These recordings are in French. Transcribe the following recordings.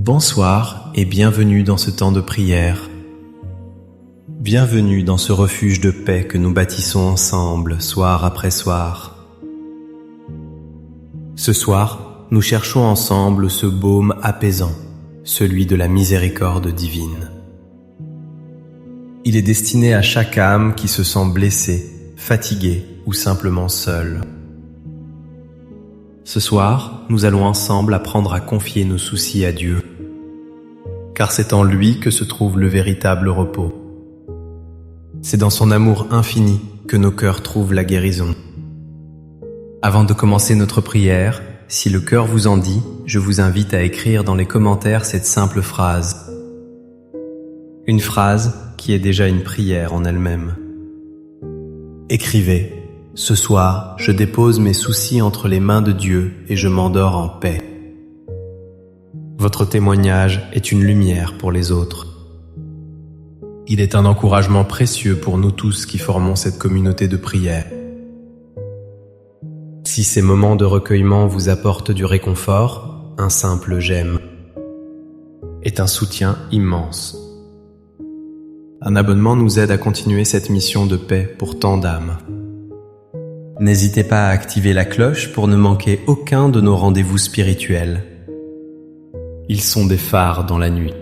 Bonsoir et bienvenue dans ce temps de prière. Bienvenue dans ce refuge de paix que nous bâtissons ensemble, soir après soir. Ce soir, nous cherchons ensemble ce baume apaisant, celui de la miséricorde divine. Il est destiné à chaque âme qui se sent blessée, fatiguée ou simplement seule. Ce soir, nous allons ensemble apprendre à confier nos soucis à Dieu, car c'est en lui que se trouve le véritable repos. C'est dans son amour infini que nos cœurs trouvent la guérison. Avant de commencer notre prière, si le cœur vous en dit, je vous invite à écrire dans les commentaires cette simple phrase. Une phrase qui est déjà une prière en elle-même. Écrivez: ce soir, je dépose mes soucis entre les mains de Dieu et je m'endors en paix. Votre témoignage est une lumière pour les autres. Il est un encouragement précieux pour nous tous qui formons cette communauté de prière. Si ces moments de recueillement vous apportent du réconfort, un simple j'aime est un soutien immense. Un abonnement nous aide à continuer cette mission de paix pour tant d'âmes. N'hésitez pas à activer la cloche pour ne manquer aucun de nos rendez-vous spirituels. Ils sont des phares dans la nuit.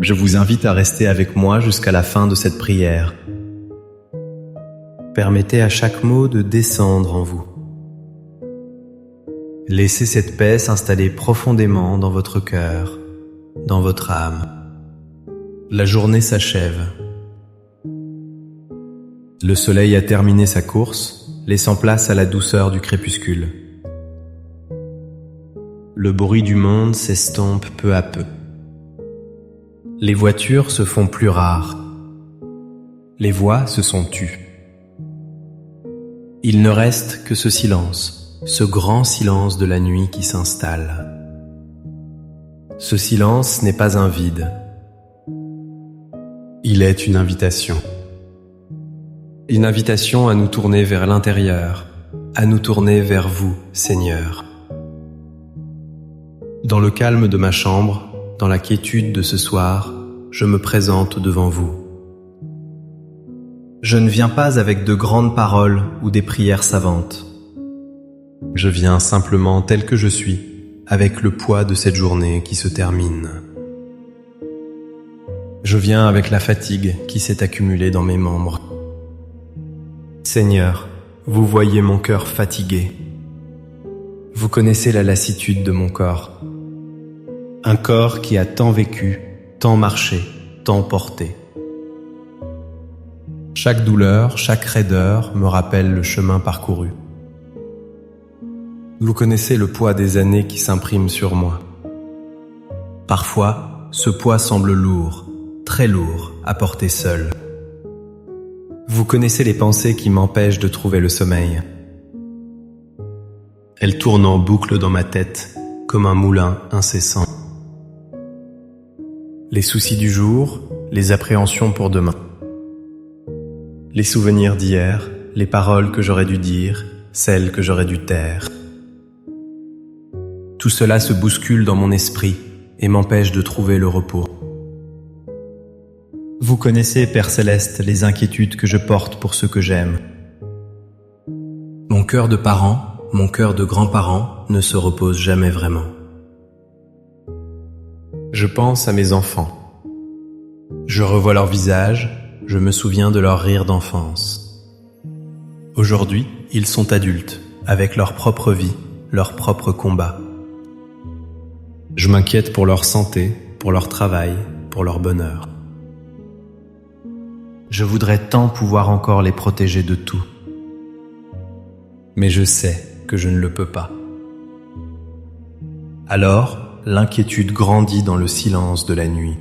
Je vous invite à rester avec moi jusqu'à la fin de cette prière. Permettez à chaque mot de descendre en vous. Laissez cette paix s'installer profondément dans votre cœur, dans votre âme. La journée s'achève. Le soleil a terminé sa course, laissant place à la douceur du crépuscule. Le bruit du monde s'estompe peu à peu. Les voitures se font plus rares. Les voix se sont tues. Il ne reste que ce silence, ce grand silence de la nuit qui s'installe. Ce silence n'est pas un vide. Il est une invitation. Une invitation à nous tourner vers l'intérieur, à nous tourner vers vous, Seigneur. Dans le calme de ma chambre, dans la quiétude de ce soir, je me présente devant vous. Je ne viens pas avec de grandes paroles ou des prières savantes. Je viens simplement tel que je suis, avec le poids de cette journée qui se termine. Je viens avec la fatigue qui s'est accumulée dans mes membres. Seigneur, vous voyez mon cœur fatigué. Vous connaissez la lassitude de mon corps. Un corps qui a tant vécu, tant marché, tant porté. Chaque douleur, chaque raideur me rappelle le chemin parcouru. Vous connaissez le poids des années qui s'impriment sur moi. Parfois, ce poids semble lourd, très lourd, à porter seul. Vous connaissez les pensées qui m'empêchent de trouver le sommeil. Elles tournent en boucle dans ma tête, comme un moulin incessant. Les soucis du jour, les appréhensions pour demain. Les souvenirs d'hier, les paroles que j'aurais dû dire, celles que j'aurais dû taire. Tout cela se bouscule dans mon esprit et m'empêche de trouver le repos. Vous connaissez, Père Céleste, les inquiétudes que je porte pour ceux que j'aime. Mon cœur de parent, mon cœur de grand-parent ne se repose jamais vraiment. Je pense à mes enfants. Je revois leur visage, je me souviens de leur rire d'enfance. Aujourd'hui, ils sont adultes, avec leur propre vie, leur propre combat. Je m'inquiète pour leur santé, pour leur travail, pour leur bonheur. Je voudrais tant pouvoir encore les protéger de tout. Mais je sais que je ne le peux pas. Alors, l'inquiétude grandit dans le silence de la nuit.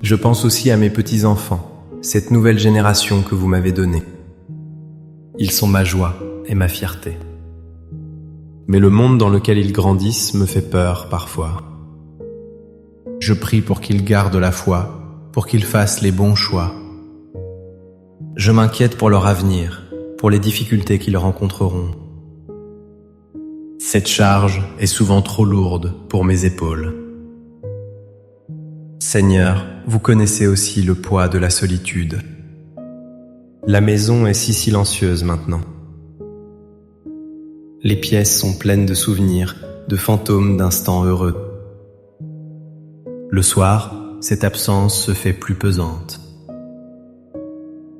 Je pense aussi à mes petits-enfants, cette nouvelle génération que vous m'avez donnée. Ils sont ma joie et ma fierté. Mais le monde dans lequel ils grandissent me fait peur parfois. Je prie pour qu'ils gardent la foi, pour qu'ils fassent les bons choix. Je m'inquiète pour leur avenir, pour les difficultés qu'ils rencontreront. Cette charge est souvent trop lourde pour mes épaules. Seigneur, vous connaissez aussi le poids de la solitude. La maison est si silencieuse maintenant. Les pièces sont pleines de souvenirs, de fantômes d'instants heureux. Le soir, cette absence se fait plus pesante.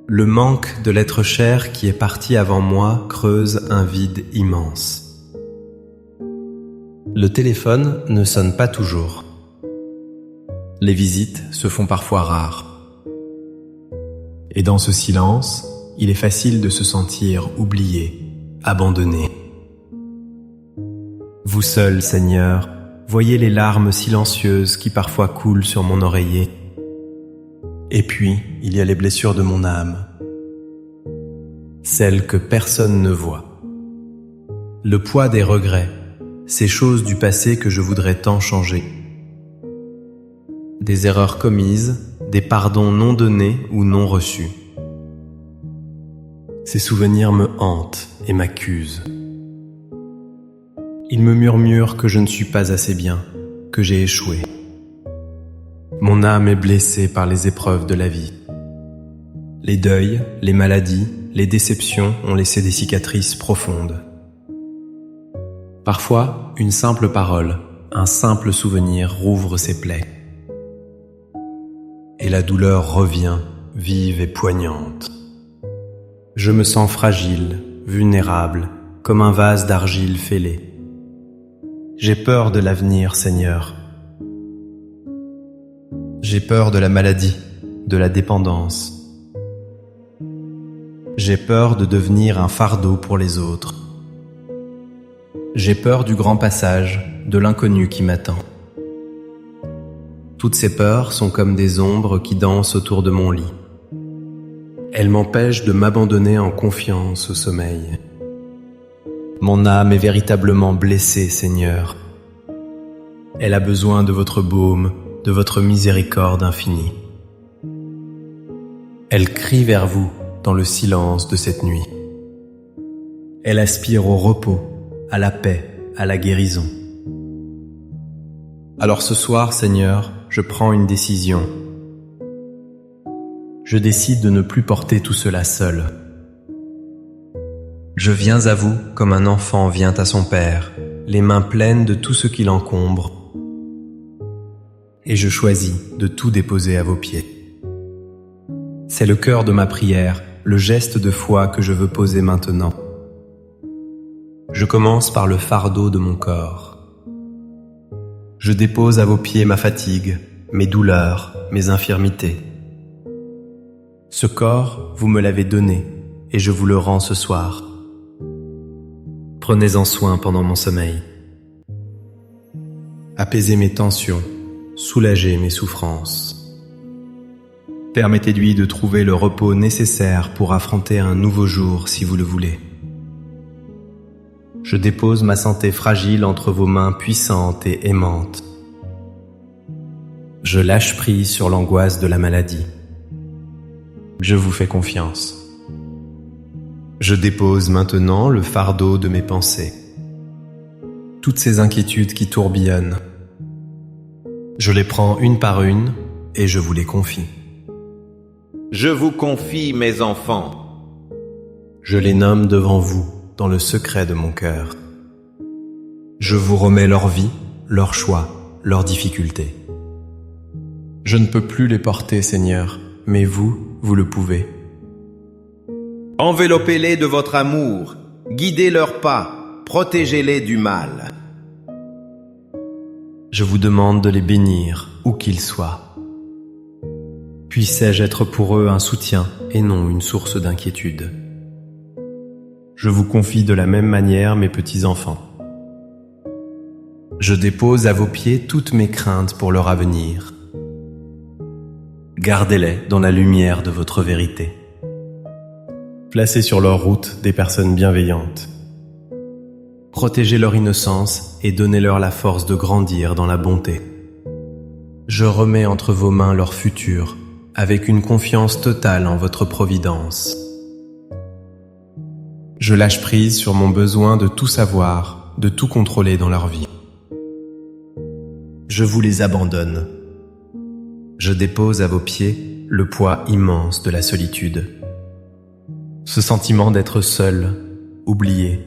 Le manque de l'être cher qui est parti avant moi creuse un vide immense. Le téléphone ne sonne pas toujours. Les visites se font parfois rares. Et dans ce silence, il est facile de se sentir oublié, abandonné. Vous seul, Seigneur, voyez les larmes silencieuses qui parfois coulent sur mon oreiller. Et puis, il y a les blessures de mon âme, celles que personne ne voit. Le poids des regrets, ces choses du passé que je voudrais tant changer. Des erreurs commises, des pardons non donnés ou non reçus. Ces souvenirs me hantent et m'accusent. Ils me murmurent que je ne suis pas assez bien, que j'ai échoué. Mon âme est blessée par les épreuves de la vie. Les deuils, les maladies, les déceptions ont laissé des cicatrices profondes. Parfois, une simple parole, un simple souvenir rouvre ces plaies. Et la douleur revient, vive et poignante. Je me sens fragile, vulnérable, comme un vase d'argile fêlé. J'ai peur de l'avenir, Seigneur. J'ai peur de la maladie, de la dépendance. J'ai peur de devenir un fardeau pour les autres. J'ai peur du grand passage, de l'inconnu qui m'attend. Toutes ces peurs sont comme des ombres qui dansent autour de mon lit. Elles m'empêchent de m'abandonner en confiance au sommeil. Mon âme est véritablement blessée, Seigneur. Elle a besoin de votre baume, de votre miséricorde infinie. Elle crie vers vous dans le silence de cette nuit. Elle aspire au repos, à la paix, à la guérison. Alors ce soir, Seigneur, je prends une décision. Je décide de ne plus porter tout cela seul. Je viens à vous comme un enfant vient à son père, les mains pleines de tout ce qui l'encombre. Et je choisis de tout déposer à vos pieds. C'est le cœur de ma prière, le geste de foi que je veux poser maintenant. Je commence par le fardeau de mon corps. Je dépose à vos pieds ma fatigue, mes douleurs, mes infirmités. Ce corps, vous me l'avez donné, et je vous le rends ce soir. Prenez-en soin pendant mon sommeil. Apaisez mes tensions, soulagez mes souffrances. Permettez-lui de trouver le repos nécessaire pour affronter un nouveau jour si vous le voulez. Je dépose ma santé fragile entre vos mains puissantes et aimantes. Je lâche prise sur l'angoisse de la maladie. Je vous fais confiance. Je dépose maintenant le fardeau de mes pensées. Toutes ces inquiétudes qui tourbillonnent. Je les prends une par une et je vous les confie. Je vous confie mes enfants. Je les nomme devant vous dans le secret de mon cœur. Je vous remets leur vie, leurs choix, leurs difficultés. Je ne peux plus les porter, Seigneur, mais vous, vous le pouvez. Enveloppez-les de votre amour, guidez leurs pas, protégez-les du mal. Je vous demande de les bénir, où qu'ils soient. Puissais-je être pour eux un soutien et non une source d'inquiétude. Je vous confie de la même manière mes petits-enfants. Je dépose à vos pieds toutes mes craintes pour leur avenir. Gardez-les dans la lumière de votre vérité. Placez sur leur route des personnes bienveillantes. Protégez leur innocence et donnez-leur la force de grandir dans la bonté. Je remets entre vos mains leur futur, avec une confiance totale en votre providence. Je lâche prise sur mon besoin de tout savoir de tout contrôler dans leur vie. Je vous les abandonne. Je dépose à vos pieds le poids immense de la solitude. Ce sentiment d'être seul, oublié.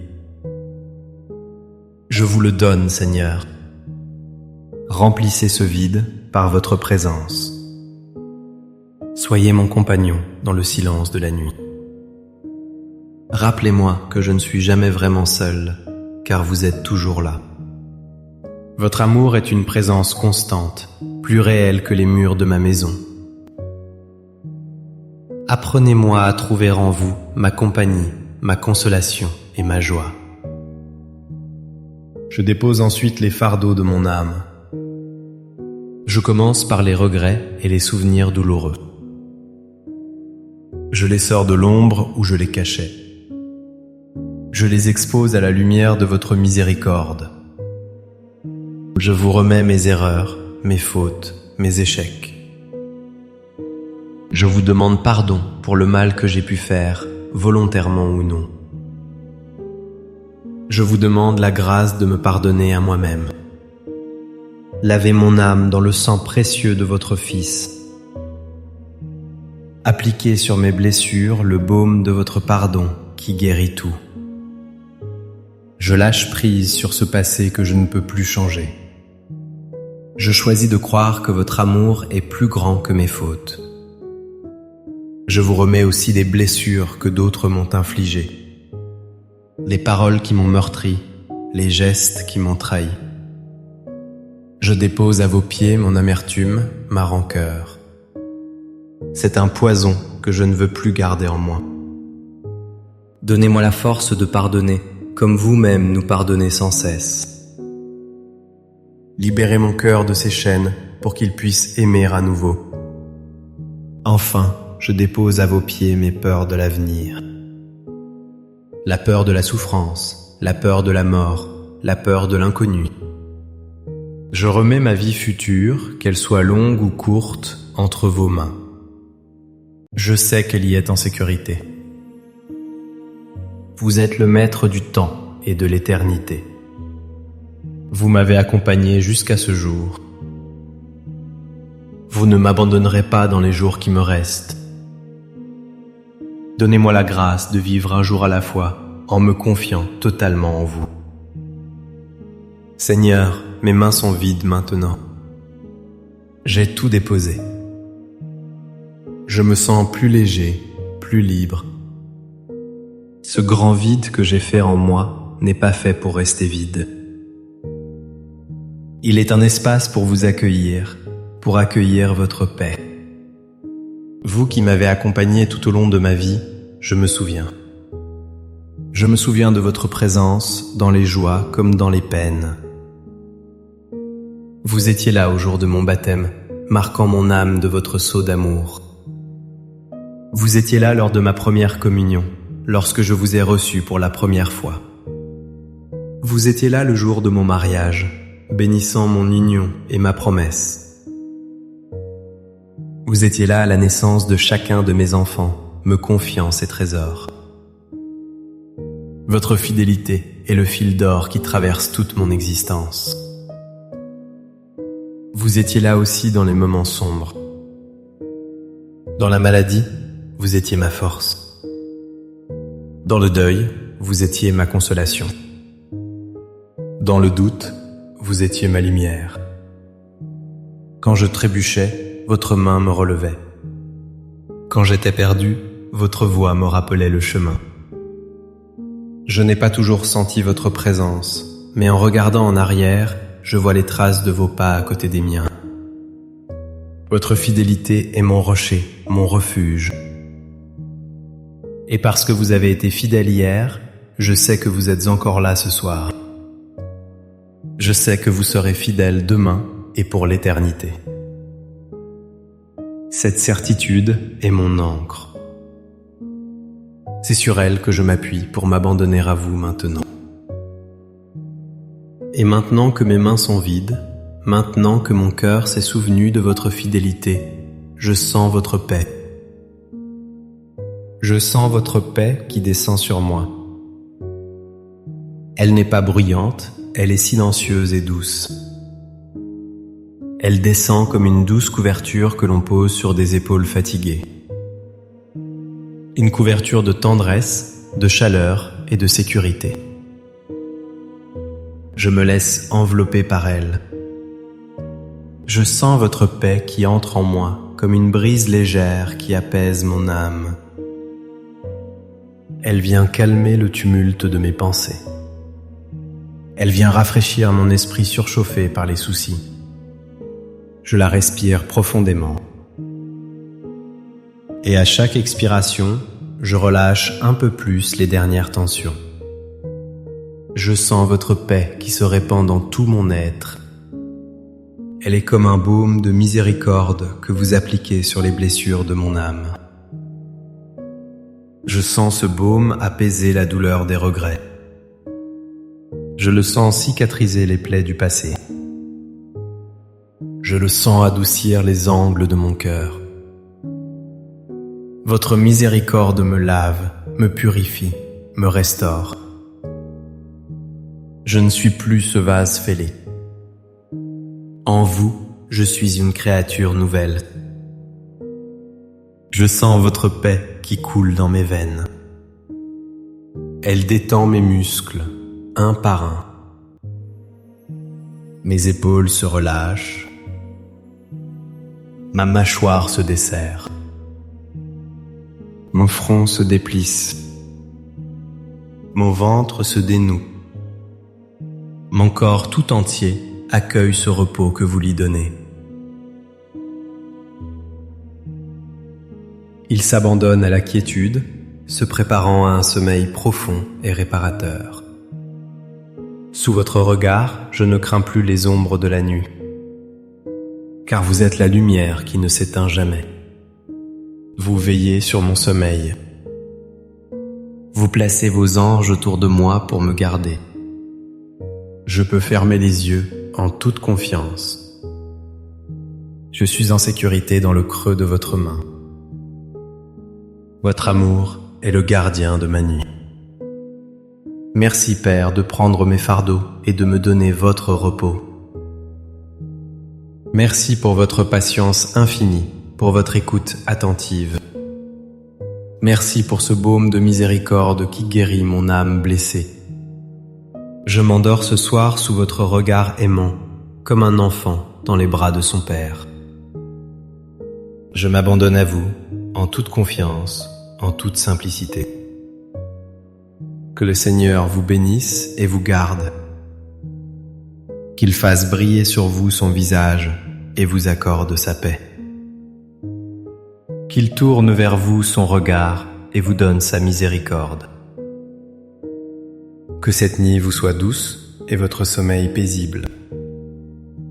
Je vous le donne, Seigneur. Remplissez ce vide par votre présence. Soyez mon compagnon dans le silence de la nuit. Rappelez-moi que je ne suis jamais vraiment seul, car vous êtes toujours là. Votre amour est une présence constante, plus réelle que les murs de ma maison. Apprenez-moi à trouver en vous ma compagnie, ma consolation et ma joie. Je dépose ensuite les fardeaux de mon âme. Je commence par les regrets et les souvenirs douloureux. Je les sors de l'ombre où je les cachais. Je les expose à la lumière de votre miséricorde. Je vous remets mes erreurs, mes fautes, mes échecs. Je vous demande pardon pour le mal que j'ai pu faire, volontairement ou non. Je vous demande la grâce de me pardonner à moi-même. Lavez mon âme dans le sang précieux de votre Fils. Appliquez sur mes blessures le baume de votre pardon qui guérit tout. Je lâche prise sur ce passé que je ne peux plus changer. Je choisis de croire que votre amour est plus grand que mes fautes. Je vous remets aussi des blessures que d'autres m'ont infligées, les paroles qui m'ont meurtri, les gestes qui m'ont trahi. Je dépose à vos pieds mon amertume, ma rancœur. C'est un poison que je ne veux plus garder en moi. Donnez-moi la force de pardonner, comme vous-même nous pardonnez sans cesse. Libérez mon cœur de ses chaînes pour qu'il puisse aimer à nouveau. Enfin, je dépose à vos pieds mes peurs de l'avenir. La peur de la souffrance, la peur de la mort, la peur de l'inconnu. Je remets ma vie future, qu'elle soit longue ou courte, entre vos mains. Je sais qu'elle y est en sécurité. Vous êtes le maître du temps et de l'éternité. Vous m'avez accompagné jusqu'à ce jour. Vous ne m'abandonnerez pas dans les jours qui me restent. Donnez-moi la grâce de vivre un jour à la fois, en me confiant totalement en vous. Seigneur, mes mains sont vides maintenant. J'ai tout déposé. Je me sens plus léger, plus libre. Ce grand vide que j'ai fait en moi n'est pas fait pour rester vide. Il est un espace pour vous accueillir, pour accueillir votre paix. Vous qui m'avez accompagné tout au long de ma vie, je me souviens. Je me souviens de votre présence dans les joies comme dans les peines. Vous étiez là au jour de mon baptême, marquant mon âme de votre sceau d'amour. Vous étiez là lors de ma première communion, lorsque je vous ai reçu pour la première fois. Vous étiez là le jour de mon mariage, bénissant mon union et ma promesse. Vous étiez là à la naissance de chacun de mes enfants, me confiant ces trésors. Votre fidélité est le fil d'or qui traverse toute mon existence. Vous étiez là aussi dans les moments sombres. Dans la maladie, vous étiez ma force. Dans le deuil, vous étiez ma consolation. Dans le doute, vous étiez ma lumière. Quand je trébuchais, votre main me relevait. Quand j'étais perdu, votre voix me rappelait le chemin. Je n'ai pas toujours senti votre présence, mais en regardant en arrière, je vois les traces de vos pas à côté des miens. Votre fidélité est mon rocher, mon refuge. Et parce que vous avez été fidèle hier, je sais que vous êtes encore là ce soir. Je sais que vous serez fidèle demain et pour l'éternité. Cette certitude est mon ancre. C'est sur elle que je m'appuie pour m'abandonner à vous maintenant. Et maintenant que mes mains sont vides, maintenant que mon cœur s'est souvenu de votre fidélité, je sens votre paix. Je sens votre paix qui descend sur moi. Elle n'est pas bruyante, elle est silencieuse et douce. Elle descend comme une douce couverture que l'on pose sur des épaules fatiguées. Une couverture de tendresse, de chaleur et de sécurité. Je me laisse envelopper par elle. Je sens votre paix qui entre en moi comme une brise légère qui apaise mon âme. Elle vient calmer le tumulte de mes pensées. Elle vient rafraîchir mon esprit surchauffé par les soucis. Je la respire profondément. Et à chaque expiration, je relâche un peu plus les dernières tensions. Je sens votre paix qui se répand dans tout mon être. Elle est comme un baume de miséricorde que vous appliquez sur les blessures de mon âme. Je sens ce baume apaiser la douleur des regrets. Je le sens cicatriser les plaies du passé. Je le sens adoucir les angles de mon cœur. Votre miséricorde me lave, me purifie, me restaure. Je ne suis plus ce vase fêlé. En vous, je suis une créature nouvelle. Je sens votre paix qui coule dans mes veines. Elle détend mes muscles, un par un. Mes épaules se relâchent. Ma mâchoire se desserre. Mon front se déplisse. Mon ventre se dénoue. Mon corps tout entier accueille ce repos que vous lui donnez. Il s'abandonne à la quiétude, se préparant à un sommeil profond et réparateur. Sous votre regard, je ne crains plus les ombres de la nuit, car vous êtes la lumière qui ne s'éteint jamais. Vous veillez sur mon sommeil. Vous placez vos anges autour de moi pour me garder. Je peux fermer les yeux en toute confiance. Je suis en sécurité dans le creux de votre main. Votre amour est le gardien de ma nuit. Merci Père de prendre mes fardeaux et de me donner votre repos. Merci pour votre patience infinie, pour votre écoute attentive. Merci pour ce baume de miséricorde qui guérit mon âme blessée. Je m'endors ce soir sous votre regard aimant, comme un enfant dans les bras de son père. Je m'abandonne à vous, en toute confiance, en toute simplicité. Que le Seigneur vous bénisse et vous garde. Qu'il fasse briller sur vous son visage et vous accorde sa paix. Qu'il tourne vers vous son regard et vous donne sa miséricorde. Que cette nuit vous soit douce et votre sommeil paisible.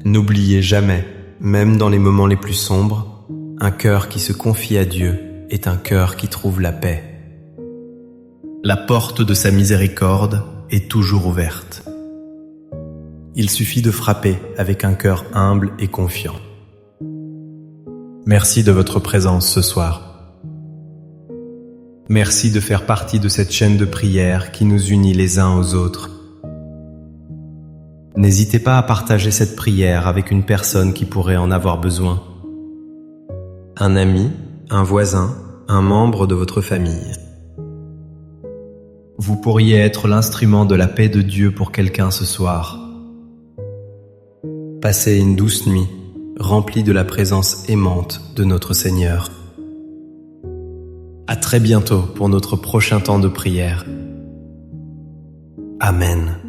N'oubliez jamais, même dans les moments les plus sombres, un cœur qui se confie à Dieu est un cœur qui trouve la paix. La porte de sa miséricorde est toujours ouverte. Il suffit de frapper avec un cœur humble et confiant. Merci de votre présence ce soir. Merci de faire partie de cette chaîne de prière qui nous unit les uns aux autres. N'hésitez pas à partager cette prière avec une personne qui pourrait en avoir besoin. Un ami, un voisin, un membre de votre famille. Vous pourriez être l'instrument de la paix de Dieu pour quelqu'un ce soir. Passez une douce nuit, remplie de la présence aimante de notre Seigneur. À très bientôt pour notre prochain temps de prière. Amen.